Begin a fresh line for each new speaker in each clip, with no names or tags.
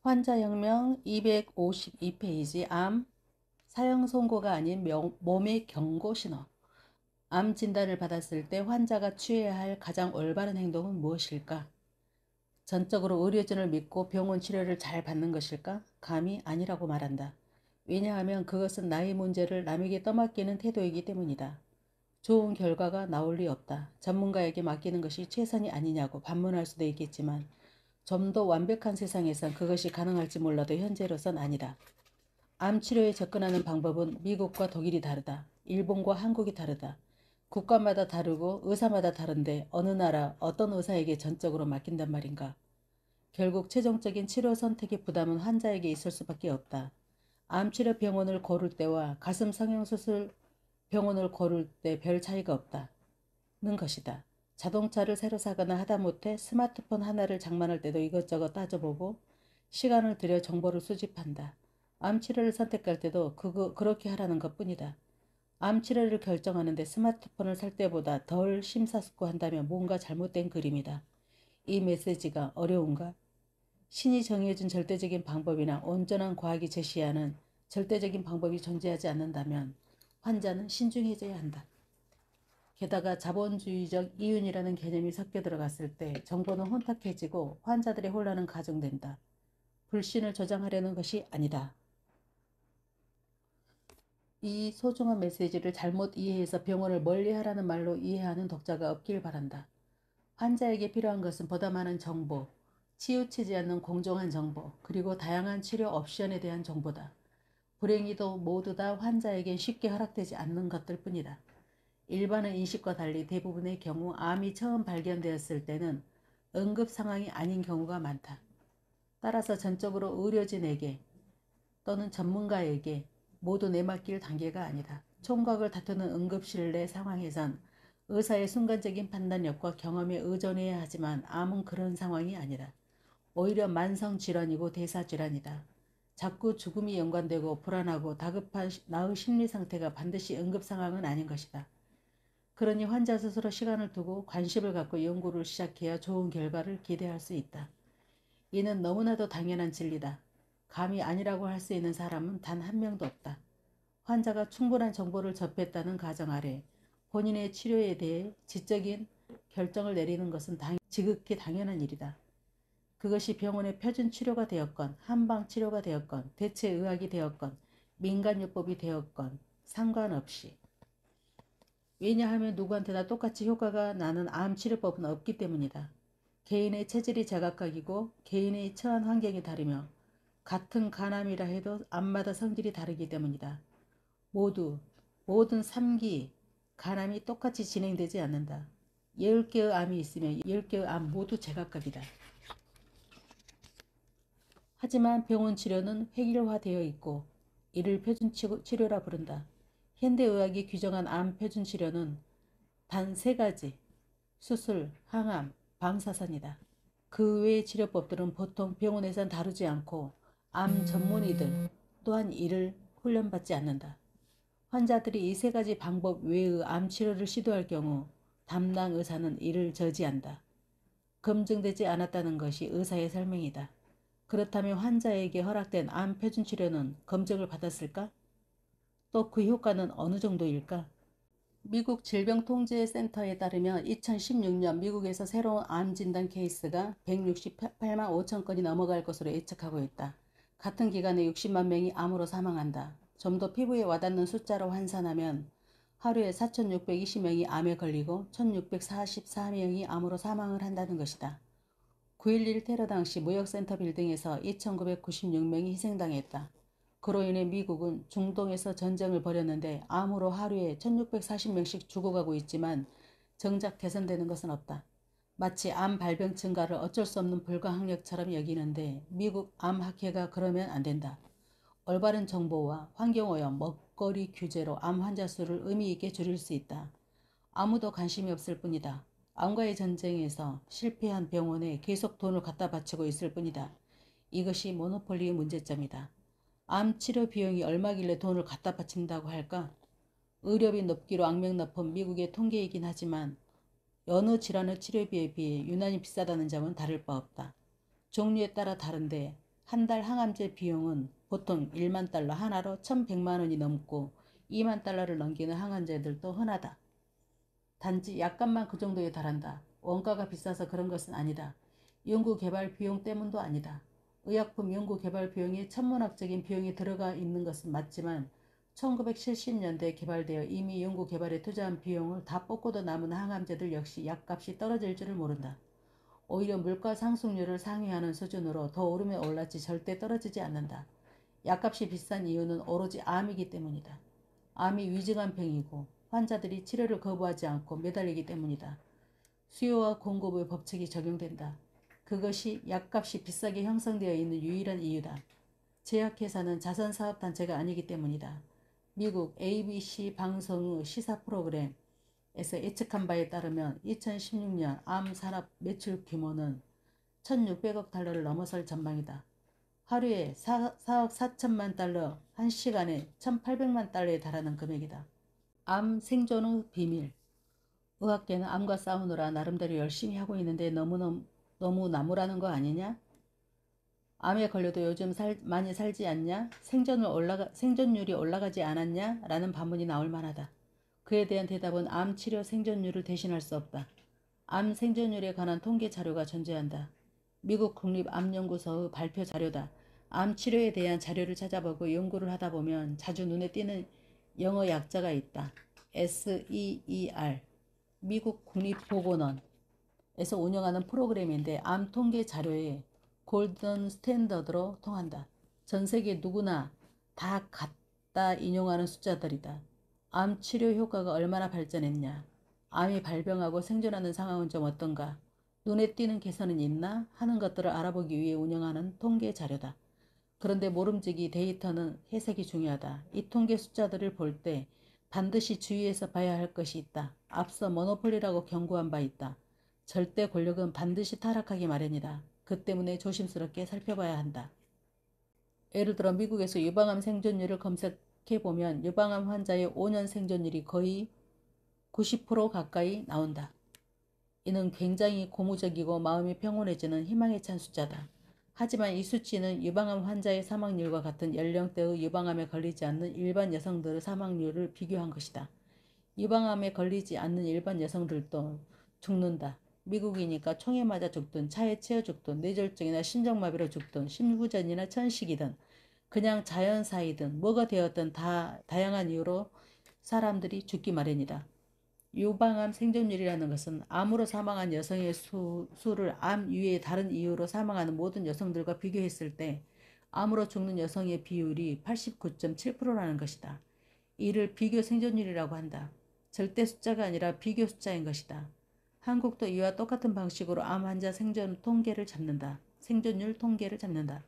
환자혁명 252페이지 암 사형 선고가 아닌 몸의 경고 신호. 암 진단을 받았을 때 환자가 취해야 할 가장 올바른 행동은 무엇일까? 전적으로 의료진을 믿고 병원 치료를 잘 받는 것일까? 감히 아니라고 말한다. 왜냐하면 그것은 나의 문제를 남에게 떠맡기는 태도이기 때문이다. 좋은 결과가 나올 리 없다. 전문가에게 맡기는 것이 최선이 아니냐고 반문할 수도 있겠지만 좀 더 완벽한 세상에선 그것이 가능할지 몰라도 현재로선 아니다. 암 치료에 접근하는 방법은 미국과 독일이 다르다. 일본과 한국이 다르다. 국가마다 다르고 의사마다 다른데 어느 나라 어떤 의사에게 전적으로 맡긴단 말인가. 결국 최종적인 치료 선택의 부담은 환자에게 있을 수밖에 없다. 암치료 병원을 고를 때와 가슴 성형수술 병원을 고를 때 별 차이가 없다는 것이다. 자동차를 새로 사거나 하다못해 스마트폰 하나를 장만할 때도 이것저것 따져보고 시간을 들여 정보를 수집한다. 암치료를 선택할 때도 그렇게 하라는 것뿐이다. 암치료를 결정하는데 스마트폰을 살 때보다 덜 심사숙고한다면 뭔가 잘못된 그림이다. 이 메시지가 어려운가? 신이 정해준 절대적인 방법이나 온전한 과학이 제시하는 절대적인 방법이 존재하지 않는다면 환자는 신중해져야 한다. 게다가 자본주의적 이윤이라는 개념이 섞여 들어갔을 때 정보는 혼탁해지고 환자들의 혼란은 가중된다. 불신을 조장하려는 것이 아니다. 이 소중한 메시지를 잘못 이해해서 병원을 멀리하라는 말로 이해하는 독자가 없길 바란다. 환자에게 필요한 것은 보다 많은 정보, 치우치지 않는 공정한 정보, 그리고 다양한 치료 옵션에 대한 정보다. 불행히도 모두 다 환자에겐 쉽게 허락되지 않는 것들 뿐이다. 일반의 인식과 달리 대부분의 경우 암이 처음 발견되었을 때는 응급 상황이 아닌 경우가 많다. 따라서 전적으로 의료진에게 또는 전문가에게 모두 내맡길 단계가 아니다. 총각을 다투는 응급실 내 상황에선 의사의 순간적인 판단력과 경험에 의존해야 하지만 암은 그런 상황이 아니다. 오히려 만성질환이고 대사질환이다. 자꾸 죽음이 연관되고 불안하고 다급한 나의 심리 상태가 반드시 응급 상황은 아닌 것이다. 그러니 환자 스스로 시간을 두고 관심을 갖고 연구를 시작해야 좋은 결과를 기대할 수 있다. 이는 너무나도 당연한 진리다. 감히 아니라고 할 수 있는 사람은 단 한 명도 없다. 환자가 충분한 정보를 접했다는 가정 아래 본인의 치료에 대해 지적인 결정을 내리는 것은 지극히 당연한 일이다. 그것이 병원의 표준 치료가 되었건 한방 치료가 되었건 대체의학이 되었건 민간요법이 되었건 상관없이. 왜냐하면 누구한테나 똑같이 효과가 나는 암 치료법은 없기 때문이다. 개인의 체질이 제각각이고 개인의 처한 환경이 다르며 같은 간암이라 해도 암마다 성질이 다르기 때문이다. 모든 3기 간암이 똑같이 진행되지 않는다. 10개의 암이 있으면 10개의 암 모두 제각각이다. 하지만 병원 치료는 획일화되어 있고 이를 표준 치료라 부른다. 현대의학이 규정한 암 표준 치료는 단 3가지, 수술, 항암, 방사선이다. 그 외의 치료법들은 보통 병원에선 다루지 않고 암 전문의들 또한 이를 훈련받지 않는다. 환자들이 이 3가지 방법 외의 암 치료를 시도할 경우 담당 의사는 이를 저지한다. 검증되지 않았다는 것이 의사의 설명이다. 그렇다면 환자에게 허락된 암 표준 치료는 검증을 받았을까? 또 그 효과는 어느 정도일까? 미국 질병통제센터에 따르면 2016년 미국에서 새로운 암 진단 케이스가 168만 5천 건이 넘어갈 것으로 예측하고 있다. 같은 기간에 60만 명이 암으로 사망한다. 좀 더 피부에 와닿는 숫자로 환산하면 하루에 4,620명이 암에 걸리고 1,644명이 암으로 사망을 한다는 것이다. 9.11 테러 당시 무역센터 빌딩에서 2,996명이 희생당했다. 그로 인해 미국은 중동에서 전쟁을 벌였는데 암으로 하루에 1,640명씩 죽어가고 있지만 정작 개선되는 것은 없다. 마치 암 발병 증가를 어쩔 수 없는 불가항력처럼 여기는데 미국 암학회가 그러면 안 된다. 올바른 정보와 환경오염, 먹거리 규제로 암 환자 수를 의미 있게 줄일 수 있다. 아무도 관심이 없을 뿐이다. 암과의 전쟁에서 실패한 병원에 계속 돈을 갖다 바치고 있을 뿐이다. 이것이 모노폴리의 문제점이다. 암 치료 비용이 얼마길래 돈을 갖다 바친다고 할까? 의료비 높기로 악명 높은 미국의 통계이긴 하지만 여느 질환의 치료비에 비해 유난히 비싸다는 점은 다를 바 없다. 종류에 따라 다른데 한 달 항암제 비용은 보통 1만 달러 하나로 1,100만 원이 넘고 2만 달러를 넘기는 항암제들도 흔하다. 단지 약값만 그 정도에 달한다. 원가가 비싸서 그런 것은 아니다. 연구개발 비용 때문도 아니다. 의약품 연구개발 비용이 천문학적인 비용이 들어가 있는 것은 맞지만 1970년대에 개발되어 이미 연구개발에 투자한 비용을 다 뽑고도 남은 항암제들 역시 약값이 떨어질 줄을 모른다. 오히려 물가 상승률을 상회하는 수준으로 더 오르면 올랐지 절대 떨어지지 않는다. 약값이 비싼 이유는 오로지 암이기 때문이다. 암이 위중한 병이고 환자들이 치료를 거부하지 않고 매달리기 때문이다. 수요와 공급의 법칙이 적용된다. 그것이 약값이 비싸게 형성되어 있는 유일한 이유다. 제약회사는 자선사업단체가 아니기 때문이다. 미국 ABC 방송의 시사 프로그램에서 예측한 바에 따르면 2016년 암 산업 매출 규모는 1,600억 달러를 넘어설 전망이다. 하루에 4억 4천만 달러, 1시간에 1,800만 달러에 달하는 금액이다. 암 생존의 비밀. 의학계는 암과 싸우느라 나름대로 열심히 하고 있는데 너무 나무라는 거 아니냐? 암에 걸려도 요즘 많이 살지 않냐? 생존율이 올라가지 않았냐? 라는 반문이 나올 만하다. 그에 대한 대답은 암 치료 생존율을 대신할 수 없다. 암 생존율에 관한 통계 자료가 존재한다. 미국 국립암연구소의 발표 자료다. 암 치료에 대한 자료를 찾아보고 연구를 하다 보면 자주 눈에 띄는 영어 약자가 있다. SEER. 미국 국립보건원에서 운영하는 프로그램인데 암 통계 자료에 골든 스탠더드로 통한다. 전 세계 누구나 다 갖다 인용하는 숫자들이다. 암 치료 효과가 얼마나 발전했냐, 암이 발병하고 생존하는 상황은 좀 어떤가, 눈에 띄는 개선은 있나 하는 것들을 알아보기 위해 운영하는 통계 자료다. 그런데 모름지기 데이터는 해석이 중요하다. 이 통계 숫자들을 볼 때 반드시 주의해서 봐야 할 것이 있다. 앞서 모노폴리라고 경고한 바 있다. 절대 권력은 반드시 타락하기 마련이다. 그 때문에 조심스럽게 살펴봐야 한다. 예를 들어 미국에서 유방암 생존율을 검색해보면 유방암 환자의 5년 생존율이 거의 90% 가까이 나온다. 이는 굉장히 고무적이고 마음이 평온해지는 희망에 찬 숫자다. 하지만 이 수치는 유방암 환자의 사망률과 같은 연령대의 유방암에 걸리지 않는 일반 여성들의 사망률을 비교한 것이다. 유방암에 걸리지 않는 일반 여성들도 죽는다. 미국이니까 총에 맞아 죽든 차에 치여 죽든 뇌졸중이나 심장마비로 죽든 심부전이나 천식이든 그냥 자연사이든 뭐가 되었든 다양한 이유로 사람들이 죽기 마련이다. 유방암 생존율이라는 것은 암으로 사망한 여성의 수를 암 이외의 다른 이유로 사망하는 모든 여성들과 비교했을 때 암으로 죽는 여성의 비율이 89.7%라는 것이다. 이를 비교 생존율이라고 한다. 절대 숫자가 아니라 비교 숫자인 것이다. 한국도 이와 똑같은 방식으로 암 환자 생존 통계를 잡는다. 생존율 통계를 잡는다.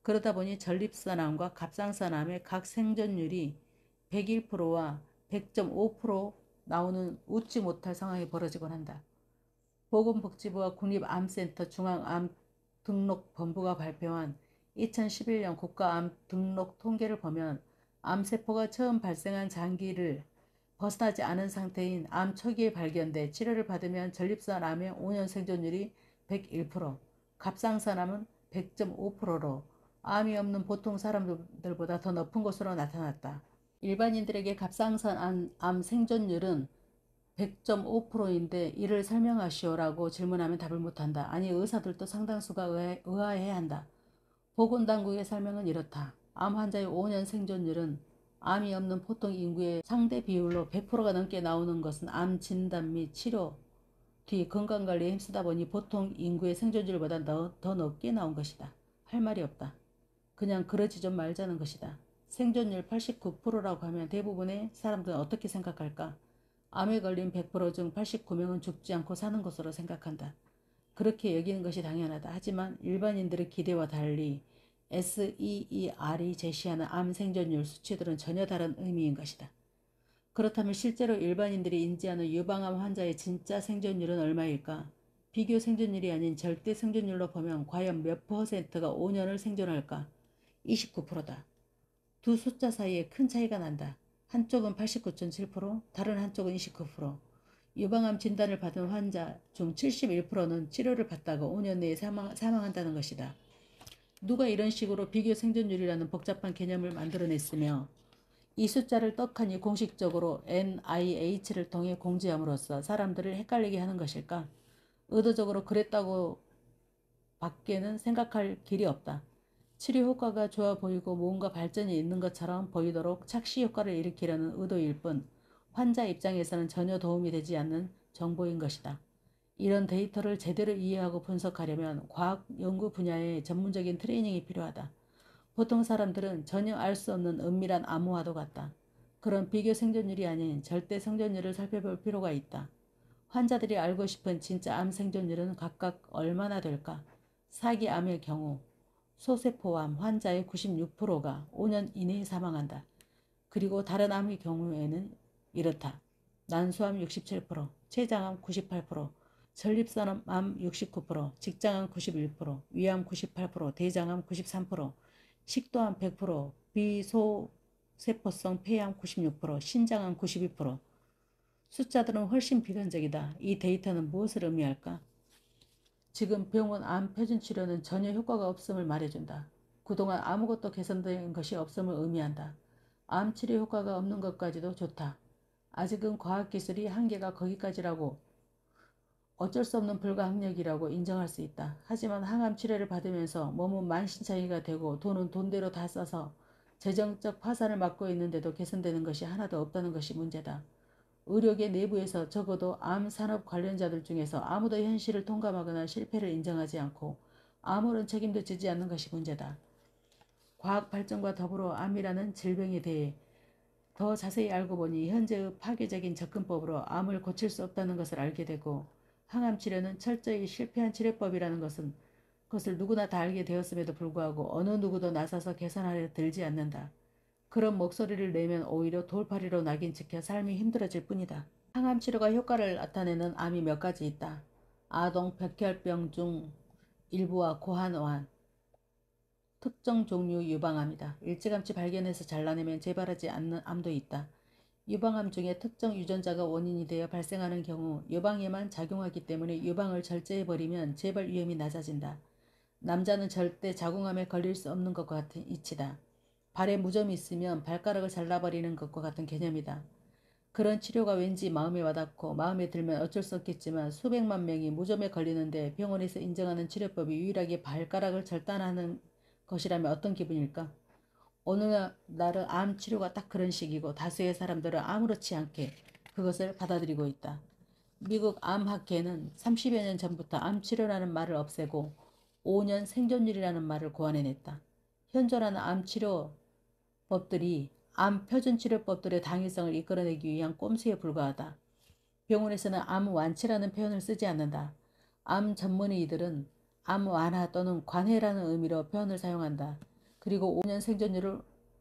그러다 보니 전립선암과 갑상선암의 각 생존율이 101%와 100.5% 나오는 웃지 못할 상황이 벌어지곤 한다. 보건복지부와 국립암센터 중앙암등록본부가 발표한 2011년 국가암 등록 통계를 보면 암세포가 처음 발생한 장기를 벗어나지 않은 상태인 암 초기에 발견돼 치료를 받으면 전립선암의 5년 생존율이 101%, 갑상선암은 100.5%로 암이 없는 보통 사람들보다 더 높은 것으로 나타났다. 일반인들에게 갑상선 암 생존율은 100.5%인데 이를 설명하시오라고 질문하면 답을 못한다. 아니 의사들도 상당수가 의아해야 한다. 보건당국의 설명은 이렇다. 암 환자의 5년 생존율은 암이 없는 보통 인구의 상대 비율로 100%가 넘게 나오는 것은 암 진단 및 치료 뒤 건강관리에 힘쓰다 보니 보통 인구의 생존율보다 더 높게 나온 것이다. 할 말이 없다. 그냥 그러지 좀 말자는 것이다. 생존율 89%라고 하면 대부분의 사람들은 어떻게 생각할까? 암에 걸린 100% 중 89명은 죽지 않고 사는 것으로 생각한다. 그렇게 여기는 것이 당연하다. 하지만 일반인들의 기대와 달리 SEER이 제시하는 암 생존율 수치들은 전혀 다른 의미인 것이다. 그렇다면 실제로 일반인들이 인지하는 유방암 환자의 진짜 생존율은 얼마일까? 비교 생존율이 아닌 절대 생존율로 보면 과연 몇 퍼센트가 5년을 생존할까? 29%다. 두 숫자 사이에 큰 차이가 난다. 한쪽은 89.7%, 다른 한쪽은 29%. 유방암 진단을 받은 환자 중 71%는 치료를 받다가 5년 내에 사망한다는 것이다. 누가 이런 식으로 비교 생존율이라는 복잡한 개념을 만들어냈으며 이 숫자를 떡하니 공식적으로 NIH를 통해 공지함으로써 사람들을 헷갈리게 하는 것일까? 의도적으로 그랬다고 밖에는 생각할 길이 없다. 치료 효과가 좋아 보이고 뭔가 발전이 있는 것처럼 보이도록 착시 효과를 일으키려는 의도일 뿐 환자 입장에서는 전혀 도움이 되지 않는 정보인 것이다. 이런 데이터를 제대로 이해하고 분석하려면 과학 연구 분야의 전문적인 트레이닝이 필요하다. 보통 사람들은 전혀 알 수 없는 은밀한 암호화도 같다. 그런 비교 생존율이 아닌 절대 생존율을 살펴볼 필요가 있다. 환자들이 알고 싶은 진짜 암 생존율은 각각 얼마나 될까? 사기암의 경우 소세포암 환자의 96%가 5년 이내에 사망한다. 그리고 다른 암의 경우에는 이렇다. 난소암 67%, 췌장암 98%, 전립선암 69%, 직장암 91%, 위암 98%, 대장암 93%, 식도암 100%, 비소세포성 폐암 96%, 신장암 92%. 숫자들은 훨씬 비관적이다. 이 데이터는 무엇을 의미할까? 지금 병원 암 표준 치료는 전혀 효과가 없음을 말해준다. 그동안 아무것도 개선된 것이 없음을 의미한다. 암 치료 효과가 없는 것까지도 좋다. 아직은 과학기술이 한계가 거기까지라고 어쩔 수 없는 불가항력이라고 인정할 수 있다. 하지만 항암 치료를 받으면서 몸은 만신창이가 되고 돈은 돈대로 다 써서 재정적 파산을 맞고 있는데도 개선되는 것이 하나도 없다는 것이 문제다. 의료계 내부에서 적어도 암 산업 관련자들 중에서 아무도 현실을 통감하거나 실패를 인정하지 않고 아무런 책임도 지지 않는 것이 문제다. 과학 발전과 더불어 암이라는 질병에 대해 더 자세히 알고 보니 현재의 파괴적인 접근법으로 암을 고칠 수 없다는 것을 알게 되고 항암 치료는 철저히 실패한 치료법이라는 것을 누구나 다 알게 되었음에도 불구하고 어느 누구도 나서서 개선하려 들지 않는다. 그런 목소리를 내면 오히려 돌팔이로 낙인 찍혀 삶이 힘들어질 뿐이다. 항암 치료가 효과를 나타내는 암이 몇 가지 있다. 아동 백혈병 중 일부와 고환암, 특정 종류 유방암이다. 일찌감치 발견해서 잘라내면 재발하지 않는 암도 있다. 유방암 중에 특정 유전자가 원인이 되어 발생하는 경우 유방에만 작용하기 때문에 유방을 절제해버리면 재발 위험이 낮아진다. 남자는 절대 자궁암에 걸릴 수 없는 것과 같은 이치다. 발에 무좀이 있으면 발가락을 잘라버리는 것과 같은 개념이다. 그런 치료가 왠지 마음에 와닿고 마음에 들면 어쩔 수 없겠지만 수백만 명이 무좀에 걸리는데 병원에서 인정하는 치료법이 유일하게 발가락을 절단하는 것이라면 어떤 기분일까? 어느 날은 암 치료가 딱 그런 식이고 다수의 사람들은 아무렇지 않게 그것을 받아들이고 있다. 미국 암학회는 30여 년 전부터 암 치료라는 말을 없애고 5년 생존율이라는 말을 고안해냈다. 현존하는 암 치료법들이 암 표준치료법들의 당위성을 이끌어내기 위한 꼼수에 불과하다. 병원에서는 암 완치라는 표현을 쓰지 않는다. 암 전문의들은 암 완화 또는 관해라는 의미로 표현을 사용한다. 그리고 5년 생존율을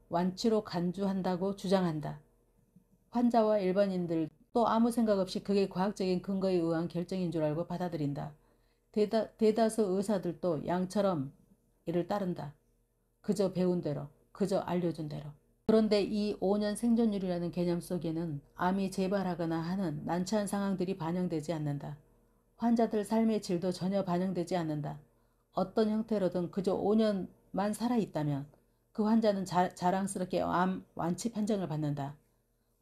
완치로 간주한다고 주장한다. 환자와 일반인들 또 아무 생각 없이 그게 과학적인 근거에 의한 결정인 줄 알고 받아들인다. 대다수 의사들도 양처럼 이를 따른다. 그저 배운 대로, 그저 알려준 대로. 그런데 이 5년 생존율이라는 개념 속에는 암이 재발하거나 하는 난처한 상황들이 반영되지 않는다. 환자들 삶의 질도 전혀 반영되지 않는다. 어떤 형태로든 그저 5년만 살아있다면 그 환자는 자랑스럽게 암 완치 판정을 받는다.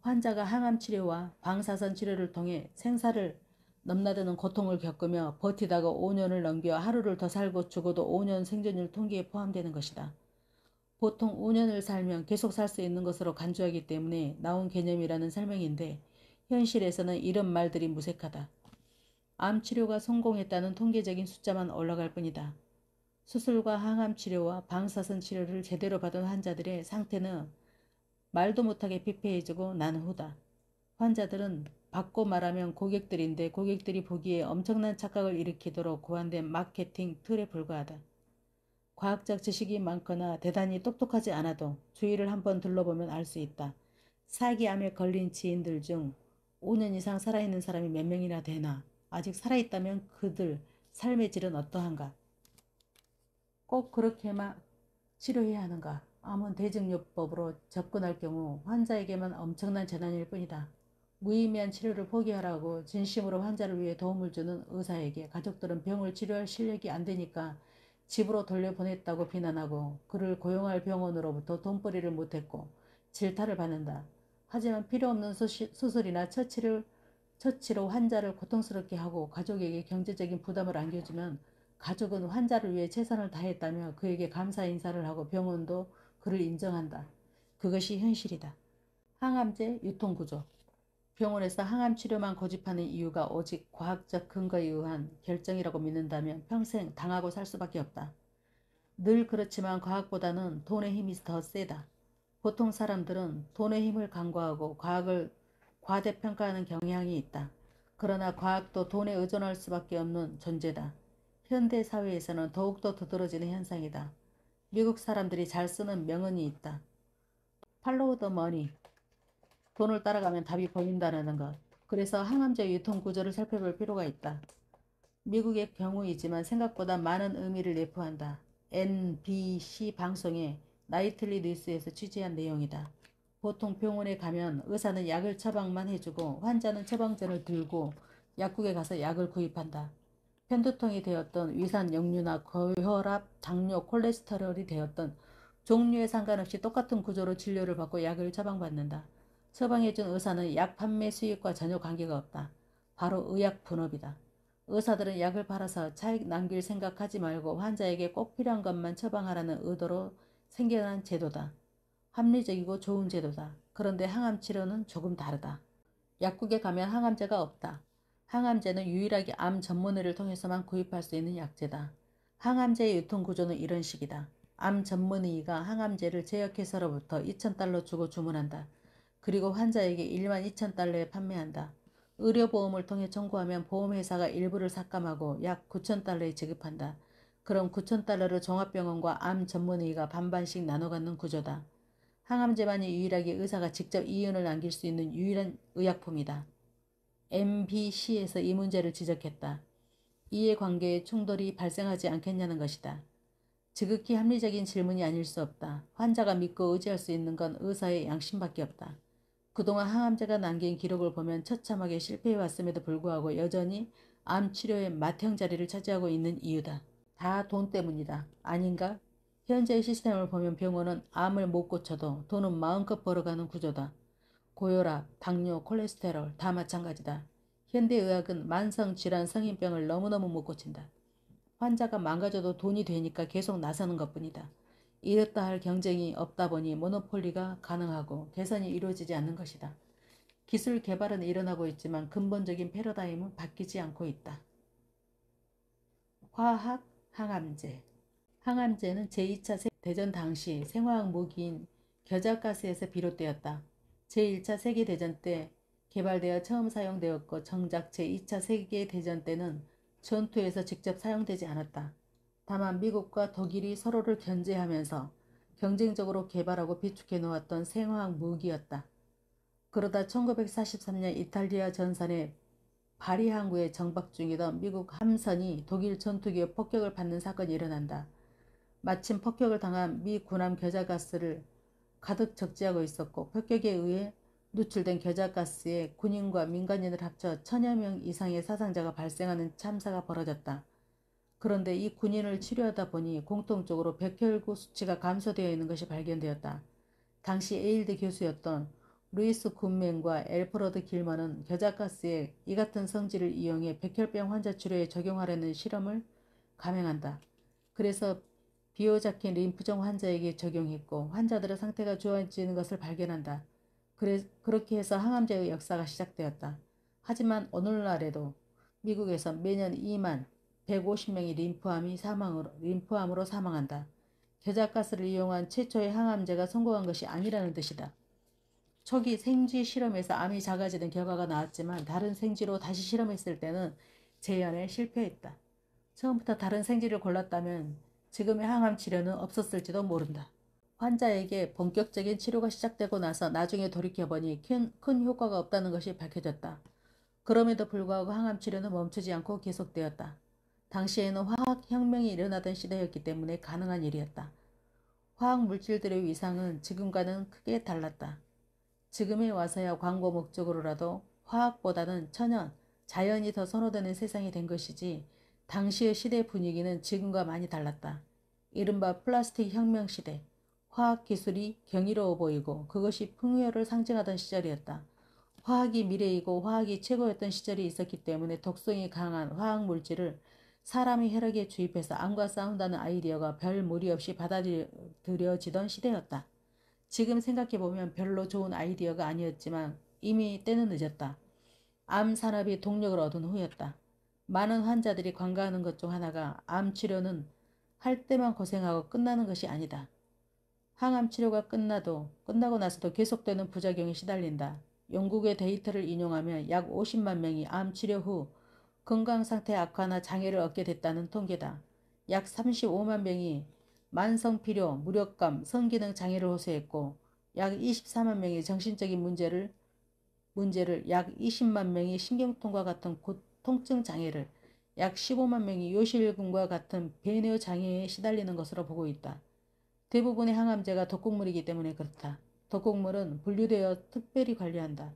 환자가 항암 치료와 방사선 치료를 통해 생사를 넘나드는 고통을 겪으며 버티다가 5년을 넘겨 하루를 더 살고 죽어도 5년 생존율 통계에 포함되는 것이다. 보통 5년을 살면 계속 살 수 있는 것으로 간주하기 때문에 나온 개념이라는 설명인데 현실에서는 이런 말들이 무색하다. 암 치료가 성공했다는 통계적인 숫자만 올라갈 뿐이다. 수술과 항암 치료와 방사선 치료를 제대로 받은 환자들의 상태는 말도 못하게 피폐해지고 난 후다. 환자들은 받고 말하면 고객들인데 고객들이 보기에 엄청난 착각을 일으키도록 고안된 마케팅 틀에 불과하다. 과학적 지식이 많거나 대단히 똑똑하지 않아도 주위를 한번 둘러보면 알 수 있다. 사기암에 걸린 지인들 중 5년 이상 살아있는 사람이 몇 명이나 되나? 아직 살아있다면 그들 삶의 질은 어떠한가? 꼭 그렇게만 치료해야 하는가? 암은 대증요법으로 접근할 경우 환자에게만 엄청난 재난일 뿐이다. 무의미한 치료를 포기하라고 진심으로 환자를 위해 도움을 주는 의사에게 가족들은 병을 치료할 실력이 안 되니까 집으로 돌려보냈다고 비난하고 그를 고용할 병원으로부터 돈벌이를 못했고 질타를 받는다. 하지만 필요 없는 수술이나 처치로 환자를 고통스럽게 하고 가족에게 경제적인 부담을 안겨주면 가족은 환자를 위해 최선을 다했다며 그에게 감사 인사를 하고 병원도 그를 인정한다. 그것이 현실이다. 항암제 유통구조. 병원에서 항암 치료만 고집하는 이유가 오직 과학적 근거에 의한 결정이라고 믿는다면 평생 당하고 살 수밖에 없다. 늘 그렇지만 과학보다는 돈의 힘이 더 세다. 보통 사람들은 돈의 힘을 간과하고 과학을 과대평가하는 경향이 있다. 그러나 과학도 돈에 의존할 수밖에 없는 존재다. 현대 사회에서는 더욱더 두드러지는 현상이다. 미국 사람들이 잘 쓰는 명언이 있다. Follow the money. 돈을 따라가면 답이 보인다는 것. 그래서 항암제 유통 구조를 살펴볼 필요가 있다. 미국의 경우이지만 생각보다 많은 의미를 내포한다. NBC 방송의 나이틀리 뉴스에서 취재한 내용이다. 보통 병원에 가면 의사는 약을 처방만 해주고 환자는 처방전을 들고 약국에 가서 약을 구입한다. 편두통이 되었던 위산 역류나 고혈압, 당뇨, 콜레스테롤이 되었던 종류에 상관없이 똑같은 구조로 진료를 받고 약을 처방받는다. 처방해준 의사는 약 판매 수익과 전혀 관계가 없다. 바로 의약 분업이다. 의사들은 약을 팔아서 차익 남길 생각하지 말고 환자에게 꼭 필요한 것만 처방하라는 의도로 생겨난 제도다. 합리적이고 좋은 제도다. 그런데 항암 치료는 조금 다르다. 약국에 가면 항암제가 없다. 항암제는 유일하게 암 전문의를 통해서만 구입할 수 있는 약제다. 항암제의 유통구조는 이런 식이다. 암 전문의가 항암제를 제약회사로부터 2,000달러 주고 주문한다. 그리고 환자에게 12,000달러에 판매한다. 의료보험을 통해 청구하면 보험회사가 일부를 삭감하고 약 9,000달러에 지급한다. 그럼 9,000달러를 종합병원과 암 전문의가 반반씩 나눠 갖는 구조다. 항암제만이 유일하게 의사가 직접 이윤을 남길 수 있는 유일한 의약품이다. MBC에서 이 문제를 지적했다. 이해관계의 충돌이 발생하지 않겠냐는 것이다. 지극히 합리적인 질문이 아닐 수 없다. 환자가 믿고 의지할 수 있는 건 의사의 양심밖에 없다. 그동안 항암제가 남긴 기록을 보면 처참하게 실패해왔음에도 불구하고 여전히 암 치료의 맏형 자리를 차지하고 있는 이유다. 다 돈 때문이다. 아닌가? 현재의 시스템을 보면 병원은 암을 못 고쳐도 돈은 마음껏 벌어가는 구조다. 고혈압, 당뇨, 콜레스테롤 다 마찬가지다. 현대의학은 만성질환 성인병을 너무너무 못 고친다. 환자가 망가져도 돈이 되니까 계속 나서는 것뿐이다. 이렇다 할 경쟁이 없다 보니 모노폴리가 가능하고 개선이 이루어지지 않는 것이다. 기술 개발은 일어나고 있지만 근본적인 패러다임은 바뀌지 않고 있다. 화학 항암제. 항암제는 제2차 세계대전 당시 생화학 무기인 겨자가스에서 비롯되었다. 제1차 세계대전 때 개발되어 처음 사용되었고 정작 제2차 세계대전 때는 전투에서 직접 사용되지 않았다. 다만 미국과 독일이 서로를 견제하면서 경쟁적으로 개발하고 비축해 놓았던 생화학 무기였다. 그러다 1943년 이탈리아 전선의 바리 항구에 정박 중이던 미국 함선이 독일 전투기의 폭격을 받는 사건이 일어난다. 마침 폭격을 당한 미 군함 겨자가스를 가득 적재하고 있었고 폭격에 의해 누출된 겨자가스에 군인과 민간인을 합쳐 1,000여 명 이상의 사상자가 발생하는 참사가 벌어졌다. 그런데 이 군인을 치료하다 보니 공통적으로 백혈구 수치가 감소되어 있는 것이 발견되었다. 당시 에일대 교수였던 루이스 굿맨과 엘프러드 길먼은 겨자가스에 이 같은 성질을 이용해 백혈병 환자 치료에 적용하려는 실험을 감행한다. 그래서 비오작킨 림프종 환자에게 적용했고 환자들의 상태가 좋아지는 것을 발견한다. 그렇게 해서 항암제의 역사가 시작되었다. 하지만 오늘날에도 미국에서 매년 2만 150명이 림프암으로 사망한다. 겨자가스를 이용한 최초의 항암제가 성공한 것이 아니라는 뜻이다. 초기 생쥐 실험에서 암이 작아지는 결과가 나왔지만 다른 생쥐로 다시 실험했을 때는 재현에 실패했다. 처음부터 다른 생쥐를 골랐다면 지금의 항암 치료는 없었을지도 모른다. 환자에게 본격적인 치료가 시작되고 나서 나중에 돌이켜보니 큰 효과가 없다는 것이 밝혀졌다. 그럼에도 불구하고 항암 치료는 멈추지 않고 계속되었다. 당시에는 화학혁명이 일어나던 시대였기 때문에 가능한 일이었다. 화학 물질들의 위상은 지금과는 크게 달랐다. 지금에 와서야 광고 목적으로라도 화학보다는 천연, 자연이 더 선호되는 세상이 된 것이지 당시의 시대 분위기는 지금과 많이 달랐다. 이른바 플라스틱 혁명 시대. 화학 기술이 경이로워 보이고 그것이 풍요를 상징하던 시절이었다. 화학이 미래이고 화학이 최고였던 시절이 있었기 때문에 독성이 강한 화학 물질을 사람의 혈액에 주입해서 암과 싸운다는 아이디어가 별 무리 없이 받아들여지던 시대였다. 지금 생각해보면 별로 좋은 아이디어가 아니었지만 이미 때는 늦었다. 암 산업이 동력을 얻은 후였다. 많은 환자들이 관가하는 것 중 하나가 암 치료는 할 때만 고생하고 끝나는 것이 아니다. 항암 치료가 끝나고 나서도 계속되는 부작용에 시달린다. 영국의 데이터를 인용하면 약 50만 명이 암 치료 후 건강 상태 악화나 장애를 얻게 됐다는 통계다. 약 35만 명이 만성피로, 무력감, 성기능 장애를 호소했고 약 24만 명이 정신적인 문제를 약 20만 명이 신경통과 같은 통증 장애를 약 15만 명이 요실금과 같은 배뇨 장애에 시달리는 것으로 보고 있다. 대부분의 항암제가 독극물이기 때문에 그렇다. 독극물은 분류되어 특별히 관리한다.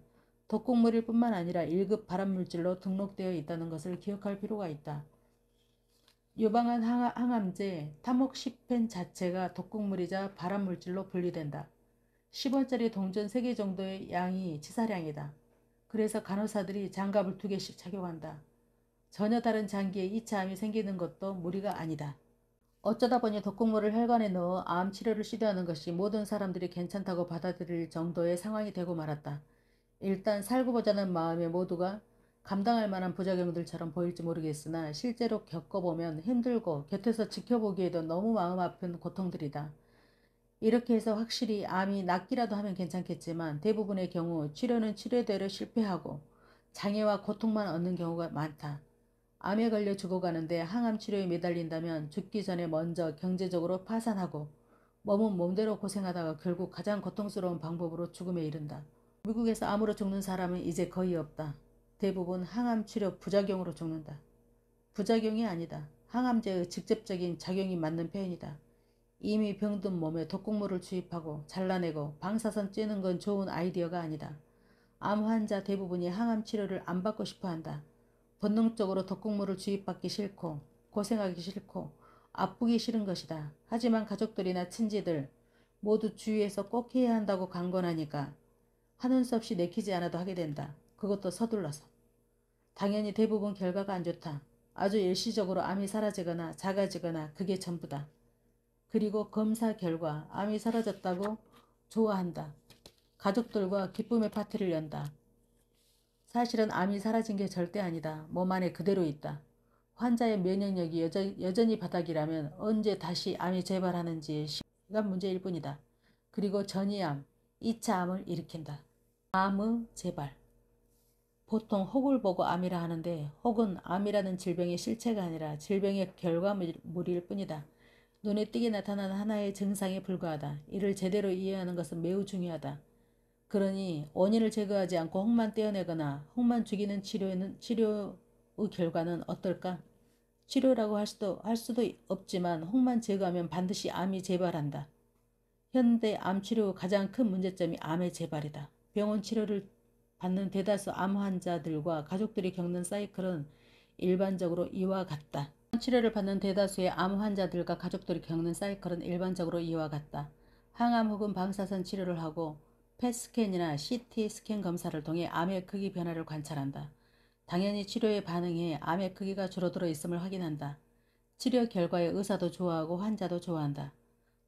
독극물일 뿐만 아니라 1급 발암물질로 등록되어 있다는 것을 기억할 필요가 있다. 유방암 항암제 타목시펜 자체가 독극물이자 발암물질로 분류된다. 10원짜리 동전 3개 정도의 양이 치사량이다. 그래서 간호사들이 장갑을 2개씩 착용한다. 전혀 다른 장기에 2차 암이 생기는 것도 무리가 아니다. 어쩌다 보니 독극물을 혈관에 넣어 암 치료를 시도하는 것이 모든 사람들이 괜찮다고 받아들일 정도의 상황이 되고 말았다. 일단 살고 보자는 마음에 모두가 감당할 만한 부작용들처럼 보일지 모르겠으나 실제로 겪어보면 힘들고 곁에서 지켜보기에도 너무 마음 아픈 고통들이다. 이렇게 해서 확실히 암이 낫기라도 하면 괜찮겠지만 대부분의 경우 치료는 치료대로 실패하고 장애와 고통만 얻는 경우가 많다. 암에 걸려 죽어가는데 항암 치료에 매달린다면 죽기 전에 먼저 경제적으로 파산하고 몸은 몸대로 고생하다가 결국 가장 고통스러운 방법으로 죽음에 이른다. 미국에서 암으로 죽는 사람은 이제 거의 없다. 대부분 항암 치료 부작용으로 죽는다. 부작용이 아니다. 항암제의 직접적인 작용이 맞는 표현이다. 이미 병든 몸에 독극물을 주입하고 잘라내고 방사선 쬐는 건 좋은 아이디어가 아니다. 암 환자 대부분이 항암 치료를 안 받고 싶어 한다. 본능적으로 독극물을 주입받기 싫고 고생하기 싫고 아프기 싫은 것이다. 하지만 가족들이나 친지들 모두 주위에서 꼭 해야 한다고 강권하니까 하는 수 없이 내키지 않아도 하게 된다. 그것도 서둘러서. 당연히 대부분 결과가 안 좋다. 아주 일시적으로 암이 사라지거나 작아지거나 그게 전부다. 그리고 검사 결과 암이 사라졌다고 좋아한다. 가족들과 기쁨의 파티를 연다. 사실은 암이 사라진 게 절대 아니다. 몸 안에 그대로 있다. 환자의 면역력이 여전히 바닥이라면 언제 다시 암이 재발하는지의 시간 문제일 뿐이다. 그리고 전이암, 2차 암을 일으킨다. 암의 재발. 보통 혹을 보고 암이라 하는데 혹은 암이라는 질병의 실체가 아니라 질병의 결과물일 뿐이다. 눈에 띄게 나타나는 하나의 증상에 불과하다. 이를 제대로 이해하는 것은 매우 중요하다. 그러니 원인을 제거하지 않고 혹만 떼어내거나 혹만 죽이는 치료의 결과는 어떨까? 치료라고 할 수도 없지만 혹만 제거하면 반드시 암이 재발한다. 현대 암 치료의 가장 큰 문제점이 암의 재발이다. 병원 치료를 받는 대다수 암 환자들과 가족들이 겪는 사이클은 일반적으로 이와 같다. 치료를 받는 대다수의 암 환자들과 가족들이 겪는 사이클은 일반적으로 이와 같다. 항암 혹은 방사선 치료를 하고 펫스캔이나 CT 스캔 검사를 통해 암의 크기 변화를 관찰한다. 당연히 치료에 반응해 암의 크기가 줄어들어 있음을 확인한다. 치료 결과에 의사도 좋아하고 환자도 좋아한다.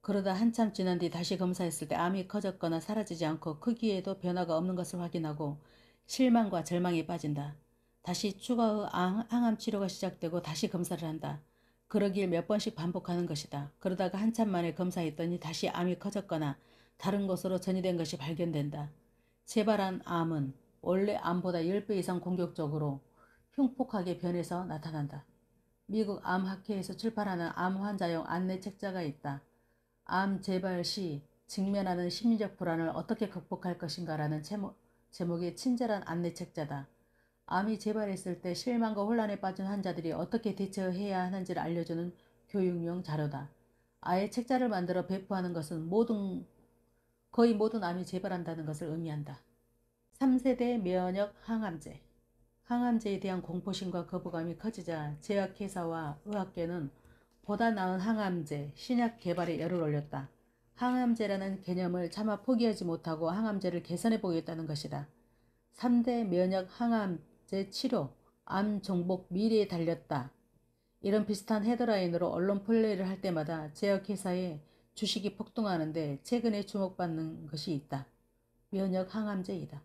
그러다 한참 지난 뒤 다시 검사했을 때 암이 커졌거나 사라지지 않고 크기에도 변화가 없는 것을 확인하고 실망과 절망에 빠진다. 다시 추가의 항암 치료가 시작되고 다시 검사를 한다. 그러길 몇 번씩 반복하는 것이다. 그러다가 한참 만에 검사했더니 다시 암이 커졌거나 다른 곳으로 전이된 것이 발견된다. 재발한 암은 원래 암보다 10배 이상 공격적으로 흉폭하게 변해서 나타난다. 미국 암학회에서 출판하는 암 환자용 안내 책자가 있다. 암 재발 시 직면하는 심리적 불안을 어떻게 극복할 것인가 라는 제목의 친절한 안내 책자다. 암이 재발했을 때 실망과 혼란에 빠진 환자들이 어떻게 대처해야 하는지를 알려주는 교육용 자료다. 아예 책자를 만들어 배포하는 것은 거의 모든 암이 재발한다는 것을 의미한다. 3세대 면역 항암제. 항암제에 대한 공포심과 거부감이 커지자 제약회사와 의학계는 보다 나은 항암제, 신약 개발에 열을 올렸다. 항암제라는 개념을 차마 포기하지 못하고 항암제를 개선해 보겠다는 것이다. 3대 면역 항암제 치료, 암 정복 미래에 달렸다. 이런 비슷한 헤드라인으로 언론 플레이를 할 때마다 제약회사의 주식이 폭등하는데 최근에 주목받는 것이 있다. 면역 항암제이다.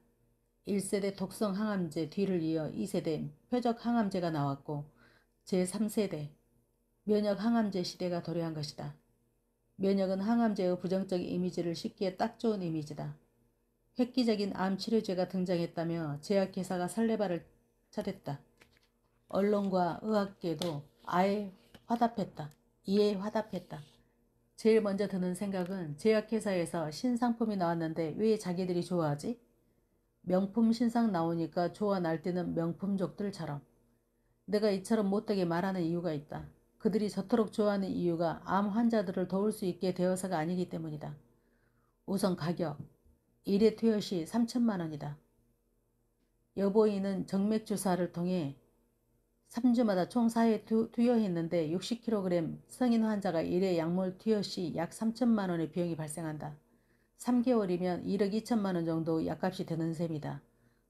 1세대 독성 항암제 뒤를 이어 2세대 표적 항암제가 나왔고 제3세대 면역 항암제 시대가 도래한 것이다. 면역은 항암제의 부정적 이미지를 씻기에 딱 좋은 이미지다. 획기적인 암 치료제가 등장했다며 제약회사가 설레발을 차렸다. 언론과 의학계도 이에 화답했다. 제일 먼저 드는 생각은 제약회사에서 신상품이 나왔는데 왜 자기들이 좋아하지? 명품 신상 나오니까 좋아 날뛰는 명품족들처럼. 내가 이처럼 못되게 말하는 이유가 있다. 그들이 저토록 좋아하는 이유가 암 환자들을 도울 수 있게 되어서가 아니기 때문이다. 우선 가격. 1회 투여 시 3천만 원이다. 여보이는 정맥주사를 통해 3주마다 총 4회 투여했는데 60kg 성인 환자가 1회 약물 투여 시 약 3천만 원의 비용이 발생한다. 3개월이면 1억 2천만 원 정도 약값이 되는 셈이다.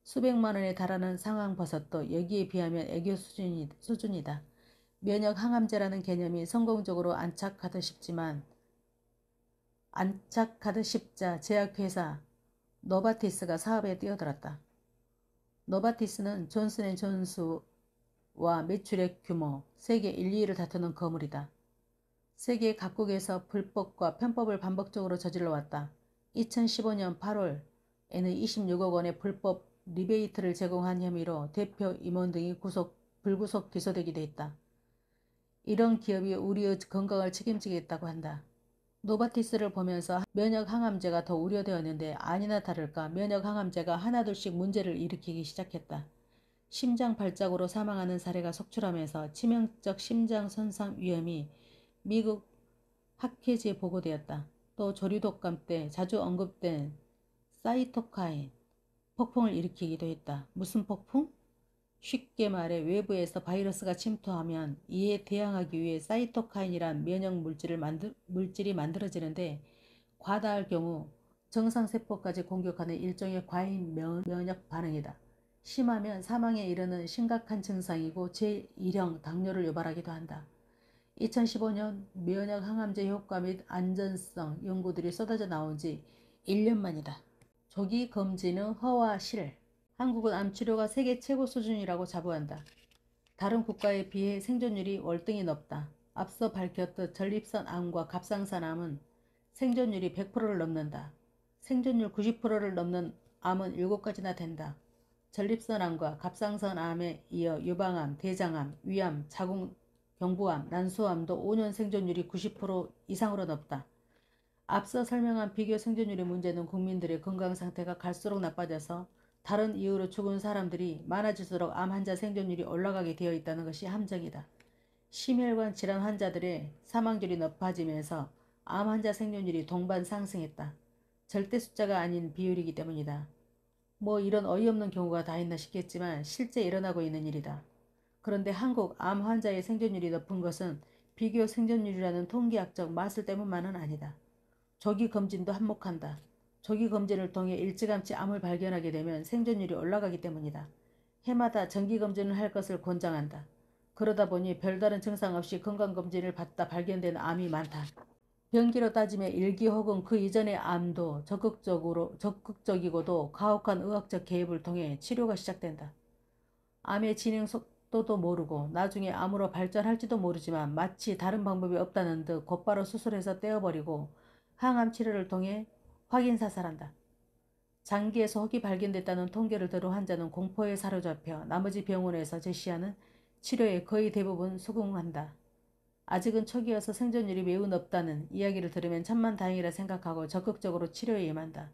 수백만 원에 달하는 상황버섯도 여기에 비하면 애교 수준이다. 면역 항암제라는 개념이 성공적으로 안착하듯 싶자 제약회사 노바티스가 사업에 뛰어들었다. 노바티스는 존슨앤존슨와 매출액 규모 세계 1, 2위를 다투는 거물이다. 세계 각국에서 불법과 편법을 반복적으로 저질러왔다. 2015년 8월에는 26억 원의 불법 리베이트를 제공한 혐의로 대표 임원 등이 불구속 기소되기도 했다. 이런 기업이 우리의 건강을 책임지겠다고 한다. 노바티스를 보면서 면역 항암제가 더 우려되었는데 아니나 다를까 면역 항암제가 하나둘씩 문제를 일으키기 시작했다. 심장 발작으로 사망하는 사례가 속출하면서 치명적 심장 손상 위험이 미국 학회지에 보고되었다. 또 조류독감 때 자주 언급된 사이토카인 폭풍을 일으키기도 했다. 무슨 폭풍? 쉽게 말해 외부에서 바이러스가 침투하면 이에 대항하기 위해 사이토카인이란 면역 물질이 만들어지는데 과다할 경우 정상세포까지 공격하는 일종의 과잉 면역 반응이다. 심하면 사망에 이르는 심각한 증상이고 제1형 당뇨를 유발하기도 한다. 2015년 면역 항암제 효과 및 안전성 연구들이 쏟아져 나온 지 1년 만이다. 조기 검진의 허와 실. 한국은 암 치료가 세계 최고 수준이라고 자부한다. 다른 국가에 비해 생존율이 월등히 높다. 앞서 밝혔듯 전립선 암과 갑상선 암은 생존율이 100%를 넘는다. 생존율 90%를 넘는 암은 7가지나 된다. 전립선 암과 갑상선 암에 이어 유방암, 대장암, 위암, 자궁 경부암, 난소암도 5년 생존율이 90% 이상으로 높다. 앞서 설명한 비교 생존율의 문제는 국민들의 건강 상태가 갈수록 나빠져서 다른 이유로 죽은 사람들이 많아질수록 암 환자 생존율이 올라가게 되어 있다는 것이 함정이다. 심혈관 질환 환자들의 사망률이 높아지면서 암 환자 생존율이 동반 상승했다. 절대 숫자가 아닌 비율이기 때문이다. 뭐 이런 어이없는 경우가 다 있나 싶겠지만 실제 일어나고 있는 일이다. 그런데 한국 암 환자의 생존율이 높은 것은 비교 생존율이라는 통계학적 마술 때문만은 아니다. 조기 검진도 한몫한다. 조기 검진을 통해 일찌감치 암을 발견하게 되면 생존율이 올라가기 때문이다. 해마다 정기검진을 할 것을 권장한다. 그러다 보니 별다른 증상 없이 건강검진을 받다 발견된 암이 많다. 병기로 따지면 1기 혹은 그 이전의 암도 적극적이고도 가혹한 의학적 개입을 통해 치료가 시작된다. 암의 진행 속도도 모르고 나중에 암으로 발전할지도 모르지만 마치 다른 방법이 없다는 듯 곧바로 수술해서 떼어버리고 항암 치료를 통해 확인 사살한다. 장기에서 혹이 발견됐다는 통계를 들은 환자는 공포에 사로잡혀 나머지 병원에서 제시하는 치료에 거의 대부분 수긍한다. 아직은 초기여서 생존율이 매우 높다는 이야기를 들으면 천만다행이라 생각하고 적극적으로 치료에 임한다.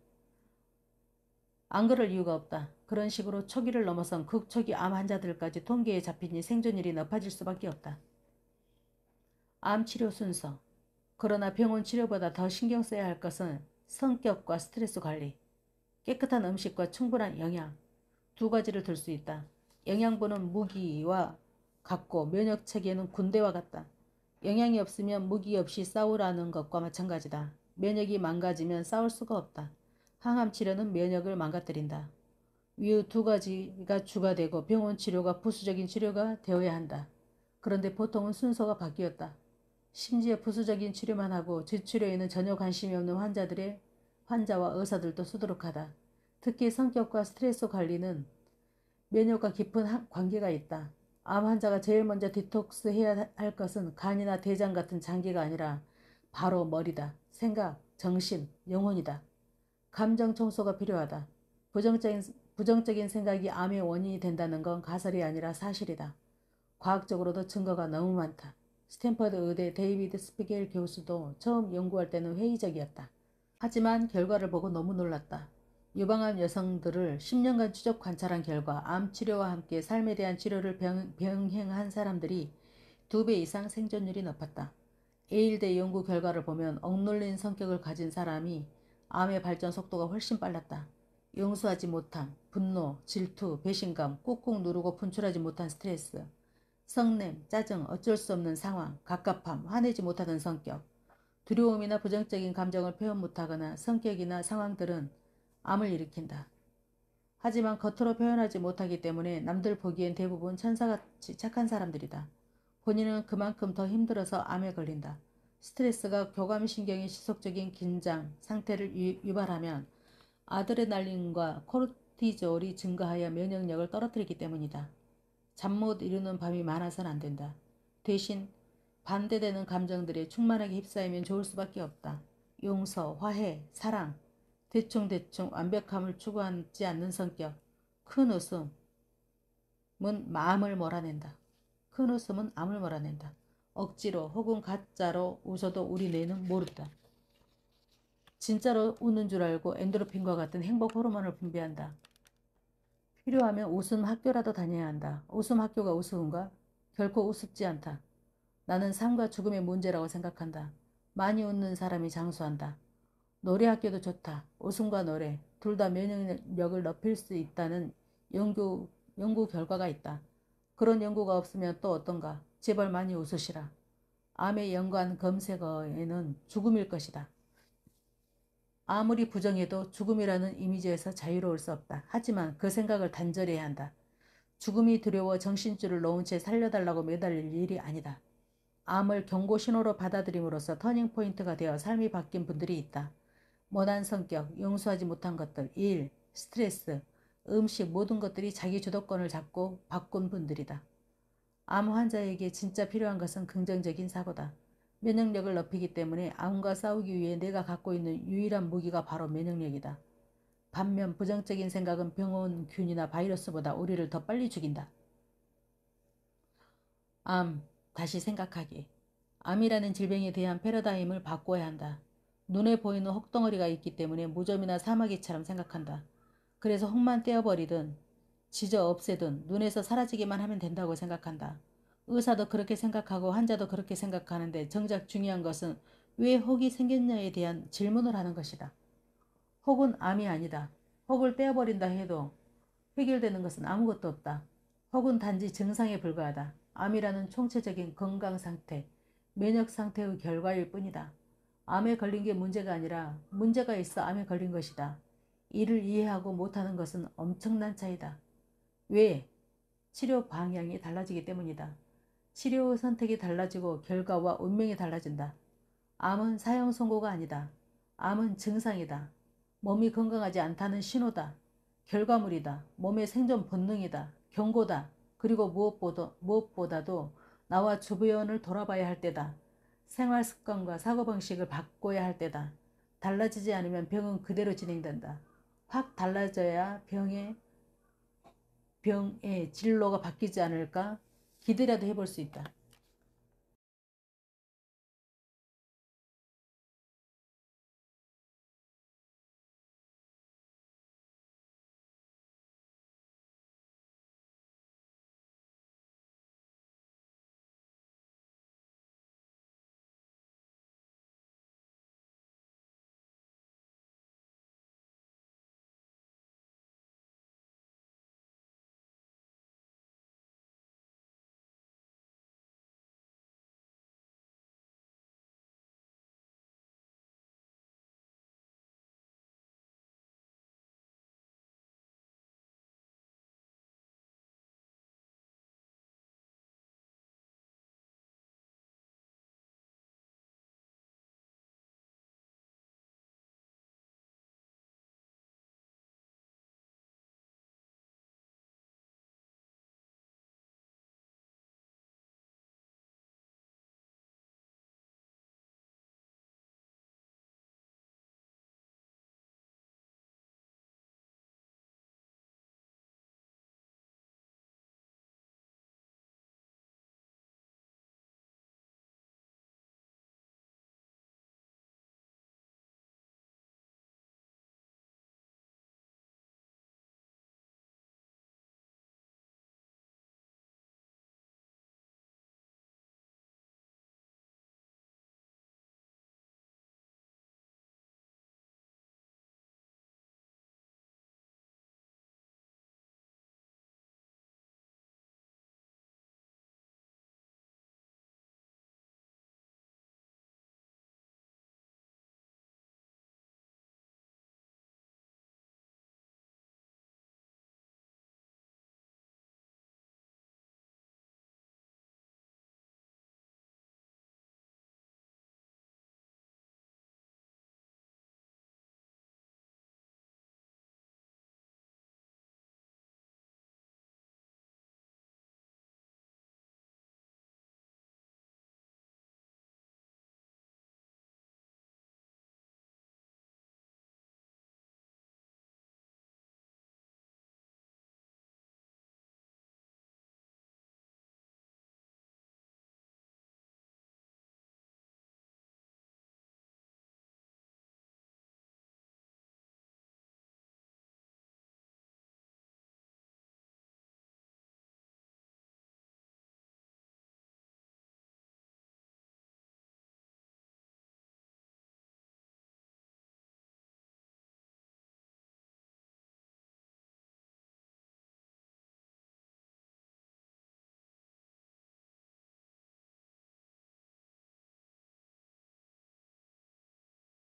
안 그럴 이유가 없다. 그런 식으로 초기를 넘어선 극초기 암 환자들까지 통계에 잡히니 생존율이 높아질 수밖에 없다. 암 치료 순서. 그러나 병원 치료보다 더 신경 써야 할 것은 성격과 스트레스 관리, 깨끗한 음식과 충분한 영양, 두 가지를 들 수 있다. 영양분은 무기와 같고 면역체계는 군대와 같다. 영양이 없으면 무기 없이 싸우라는 것과 마찬가지다. 면역이 망가지면 싸울 수가 없다. 항암 치료는 면역을 망가뜨린다. 위의 두 가지가 주가 되고 병원 치료가 부수적인 치료가 되어야 한다. 그런데 보통은 순서가 바뀌었다. 심지어 부수적인 치료만 하고 주치료에는 전혀 관심이 없는 환자와 의사들도 수두룩하다. 특히 성격과 스트레스 관리는 면역과 깊은 관계가 있다. 암 환자가 제일 먼저 디톡스 해야 할 것은 간이나 대장 같은 장기가 아니라 바로 머리다. 생각, 정신, 영혼이다. 감정 청소가 필요하다. 부정적인 생각이 암의 원인이 된다는 건 가설이 아니라 사실이다. 과학적으로도 증거가 너무 많다. 스탠퍼드 의대 데이비드 스피겔 교수도 처음 연구할 때는 회의적이었다. 하지만 결과를 보고 너무 놀랐다. 유방암 여성들을 10년간 추적 관찰한 결과 암 치료와 함께 삶에 대한 치료를 병행한 사람들이 2배 이상 생존율이 높았다. 에일대 연구 결과를 보면 억눌린 성격을 가진 사람이 암의 발전 속도가 훨씬 빨랐다. 용서하지 못함, 분노, 질투, 배신감, 꾹꾹 누르고 분출하지 못한 스트레스, 성냄, 짜증, 어쩔 수 없는 상황, 갑갑함, 화내지 못하는 성격, 두려움이나 부정적인 감정을 표현 못하거나 성격이나 상황들은 암을 일으킨다. 하지만 겉으로 표현하지 못하기 때문에 남들 보기엔 대부분 천사같이 착한 사람들이다. 본인은 그만큼 더 힘들어서 암에 걸린다. 스트레스가 교감신경의 지속적인 긴장 상태를 유발하면 아드레날린과 코르티졸이 증가하여 면역력을 떨어뜨리기 때문이다. 잠 못 이루는 밤이 많아서는 안 된다. 대신 반대되는 감정들에 충만하게 휩싸이면 좋을 수밖에 없다. 용서, 화해, 사랑, 대충대충 완벽함을 추구하지 않는 성격, 큰 웃음은 마음을 몰아낸다. 큰 웃음은 암을 몰아낸다. 억지로 혹은 가짜로 웃어도 우리 뇌는 모른다. 진짜로 웃는 줄 알고 엔도르핀과 같은 행복 호르몬을 분비한다. 필요하면 웃음 학교라도 다녀야 한다. 웃음 학교가 우스운가? 결코 우습지 않다. 나는 삶과 죽음의 문제라고 생각한다. 많이 웃는 사람이 장수한다. 노래 학교도 좋다. 웃음과 노래 둘 다 면역력을 높일 수 있다는 연구 결과가 있다. 그런 연구가 없으면 또 어떤가? 제발 많이 웃으시라. 암의 연관 검색어에는 죽음일 것이다. 아무리 부정해도 죽음이라는 이미지에서 자유로울 수 없다. 하지만 그 생각을 단절히 해야 한다. 죽음이 두려워 정신줄을 놓은 채 살려달라고 매달릴 일이 아니다. 암을 경고 신호로 받아들임으로써 터닝포인트가 되어 삶이 바뀐 분들이 있다. 모난 성격, 용서하지 못한 것들, 일, 스트레스, 음식 모든 것들이 자기 주도권을 잡고 바꾼 분들이다. 암 환자에게 진짜 필요한 것은 긍정적인 사고다. 면역력을 높이기 때문에 암과 싸우기 위해 내가 갖고 있는 유일한 무기가 바로 면역력이다. 반면 부정적인 생각은 병원균이나 바이러스보다 우리를 더 빨리 죽인다. 암, 다시 생각하기. 암이라는 질병에 대한 패러다임을 바꿔야 한다. 눈에 보이는 혹덩어리가 있기 때문에 무좀이나 사마귀처럼 생각한다. 그래서 혹만 떼어버리든 지져 없애든 눈에서 사라지기만 하면 된다고 생각한다. 의사도 그렇게 생각하고 환자도 그렇게 생각하는데 정작 중요한 것은 왜 혹이 생겼냐에 대한 질문을 하는 것이다. 혹은 암이 아니다. 혹을 떼어버린다 해도 해결되는 것은 아무것도 없다. 혹은 단지 증상에 불과하다. 암이라는 총체적인 건강 상태, 면역 상태의 결과일 뿐이다. 암에 걸린 게 문제가 아니라 문제가 있어 암에 걸린 것이다. 이를 이해하고 못하는 것은 엄청난 차이다. 왜? 치료 방향이 달라지기 때문이다. 치료의 선택이 달라지고 결과와 운명이 달라진다. 암은 사형 선고가 아니다. 암은 증상이다. 몸이 건강하지 않다는 신호다. 결과물이다. 몸의 생존 본능이다. 경고다. 그리고 무엇보다도 나와 주변을 돌아봐야 할 때다. 생활 습관과 사고방식을 바꿔야 할 때다. 달라지지 않으면 병은 그대로 진행된다. 확 달라져야 병의 진로가 바뀌지 않을까 기대라도 해볼 수 있다.